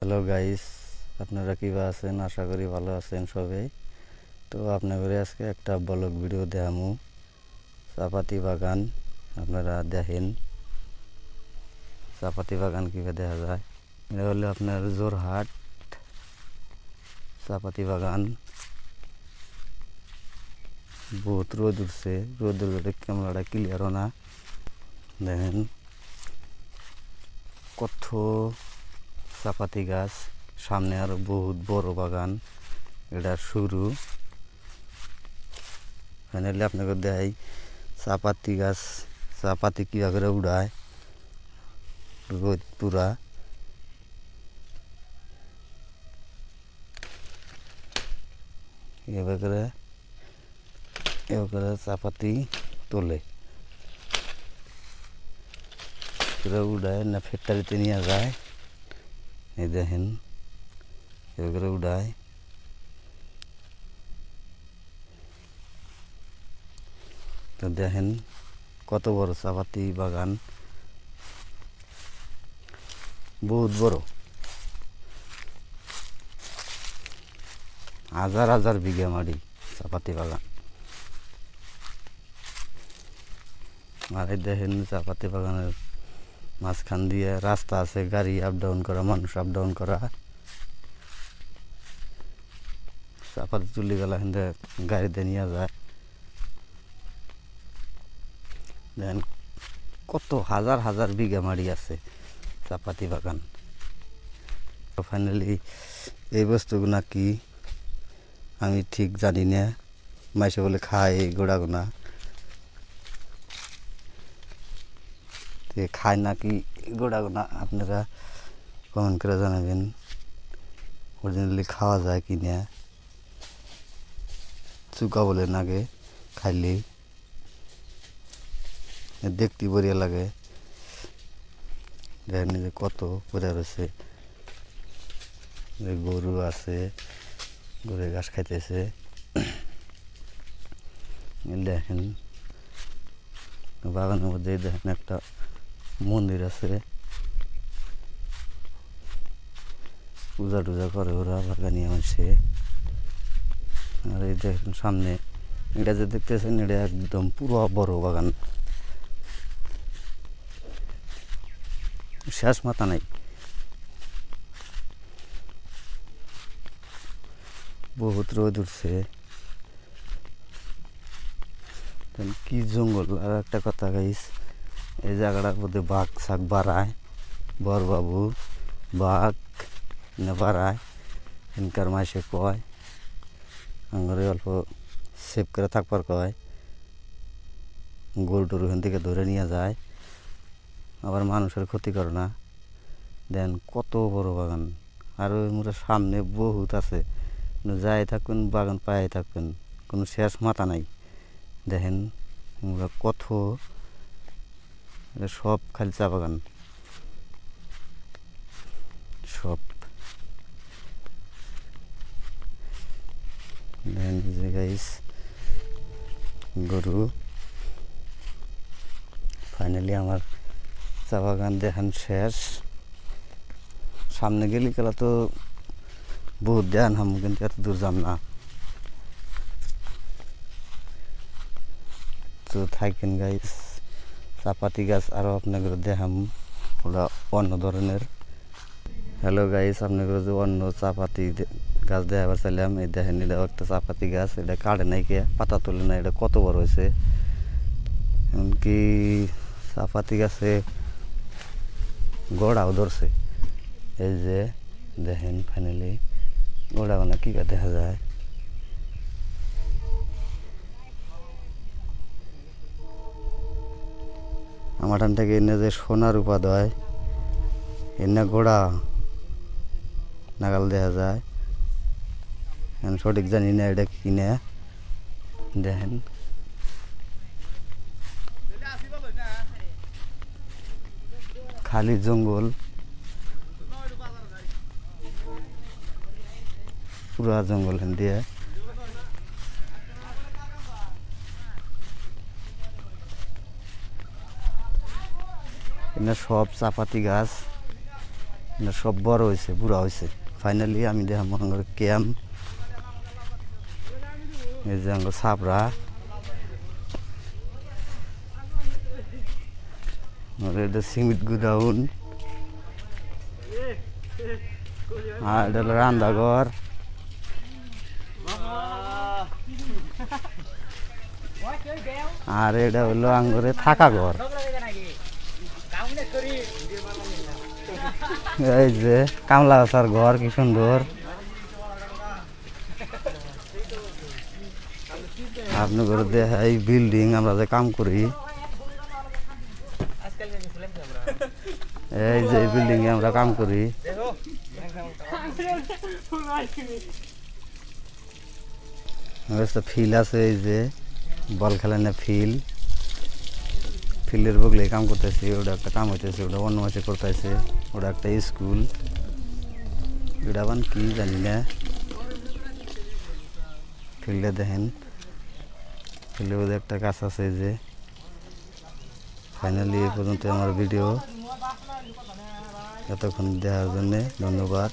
Hello guys, আপনারা কিবা আছেন? আশা করি ভালো আছেন সবাই। তো আপনাদের আজকে একটা ব্লগ ভিডিও দেখামু চাপাতি বাগান। আপনারা দেখেন চাপাতি বাগান কীভাবে দেখা যায়। এটা হলো আপনার জোরহাট চাপাতি বাগান। বহুত রোদ উঠছে, রোদের রোদে ক্যামেরাটা ক্লিয়ারও না। দেখেন কত চাপাতি গাছ, সামনে আরো বহুত বড় বাগান। এটা শুরু। ফাইনালি আপনাকে দেখাই চাপাতি গাছ, চাপাতি কীভাবে করে উড়ায় রোদ পুরা। এভাবে করে চাপাতি তোলে, পুরো উড়ায় না ফ্যাক্টরিতে নিয়ে যায়। এই দেখেন এভাবে করে উড়ায়। তো দেখেন কত বড় চাপাতি বাগান, বহুত বড়, হাজার হাজার বিঘা মাটি চাপাতি বাগান। আর এই দেখেন চাপাতি বাগানের মাঝখান দিয়ে রাস্তা আছে, গাড়ি আপ ডাউন করা, মানুষ আপ ডাউন করা। চাপাতি তুলি গেলা কিন্তু গাড়িতে নিয়ে যায়। দেখেন কত হাজার হাজার বিঘা মাটি আছে চাপাতি বাগান। ফাইনালি এই বস্তুগুনা কি আমি ঠিক জানি না, মাইসে বলে খায় এই গোড়াগুনা, খায় নাকি গোড়াগুনা আপনারা কমেন্ট করে জানাবেন। অরিজিনালি খাওয়া যায় কি না, চুকা বলে নাগে খাইলে, দেখতে বড়িয়া লাগে। দেখেন যে কত পড়ে রয়েছে, গরু আছে, গরু ঘাস খাইতেছে। দেখেন বাগানের মধ্যে দেখেন একটা মন্দির আছে, পূজা টুজা করে ওরা বাগানিয়া মানুষে। আর এই দেখেন সামনে এটা যে দেখতেছেন, এটা একদম পুরো বড় বাগান, শেষ মাথা নাই। বহুত রোদ উঠছে, কি জঙ্গল। আর একটা কথা গাইস, এই জায়গাটার মধ্যে বাঘ শাক বাড়ায়, বরবাবু বাঘ না বাড়ায়, এনকার মাসে কয় আঙ্গরে অল্প সেভ করে থাকবার কয়। গরু টরু এখান থেকে ধরে নিয়ে যায়, আবার মানুষের ক্ষতি করে না। দেন কত বড় বাগান, আর ওই মোটা সামনে বহুত আছে, যাই থাকবেন বাগান পায়ে থাকবেন, কোনো শেষ মাথা নাই। দেখেন কত, সব খালি চা বাগান, সব। দেখেন যে গাইস গরু। ফাইনালি আমার চা বাগান দেখান শেষ। সামনে গেলে গেলা তো বহুত দেখান হাম, কিন্তু এত দূর যাম না। তো থাকেন গাইস, চাপাতি গাছ আরও আপনাদের দেখাম, ওরা অন্য ধরনের। হ্যালো গাইস, আপনাদের যে অন্য চাপাতি গাছ দেখাবার চাইলাম। এই দেখেন এটা একটা চাপাতি গাছ, এটা কাটে নাই কে, পাতা তোলে না, এটা কত বড় হয়েছে। এমনকি চাপাতি গাছে গোড়াও ধরছে। এই যে দেখেন ফাইনালি গোড়াগুলো কীভাবে দেখা যায়। আমার টান থেকে এনে যে সোনার উপাদয়, এনে গোড়া নাগাল দেখা যায়। আমি সঠিক জানি না এটা কিনে। দেখেন খালি জঙ্গল, পুরা জঙ্গল হেন দিয়ে। এনে সব চাপাতি গাছ, সব বড় হয়েছে, বুড়া হয়েছে। ফাইনালি আমি দেখলাম আমার ক্যাম্প, এই যে আমার ছাপড়া, এটা সিমেন্ট গুদাউন, আর এটা হলো রান্নাঘর, আর এটা হলো আঙ্গুরে থাকা ঘর। এই যে কামলা গাছার ঘর, কি সুন্দর। আপনি করে দেখাই বিল্ডিং, আমরা যে কাম করি, এই যে বিল্ডিং এ আমরা কাম করি। ফিল্ড আছে, এই যে বল খেলেন না ফিল্ড, ফিল্ডের বগলে কাম করতেছি। ওটা একটা কাম হইতেছে, ওটা অন্য মাসে করতেছে। ওটা একটা স্কুল, এটা আবার কি জানি না। ফিল্ডে দেখেন, ফিল্ডে বোধ একটা গাছ আছে। যে ফাইনালি এই পর্যন্ত আমার ভিডিও। এতক্ষণ দেখার জন্যে ধন্যবাদ।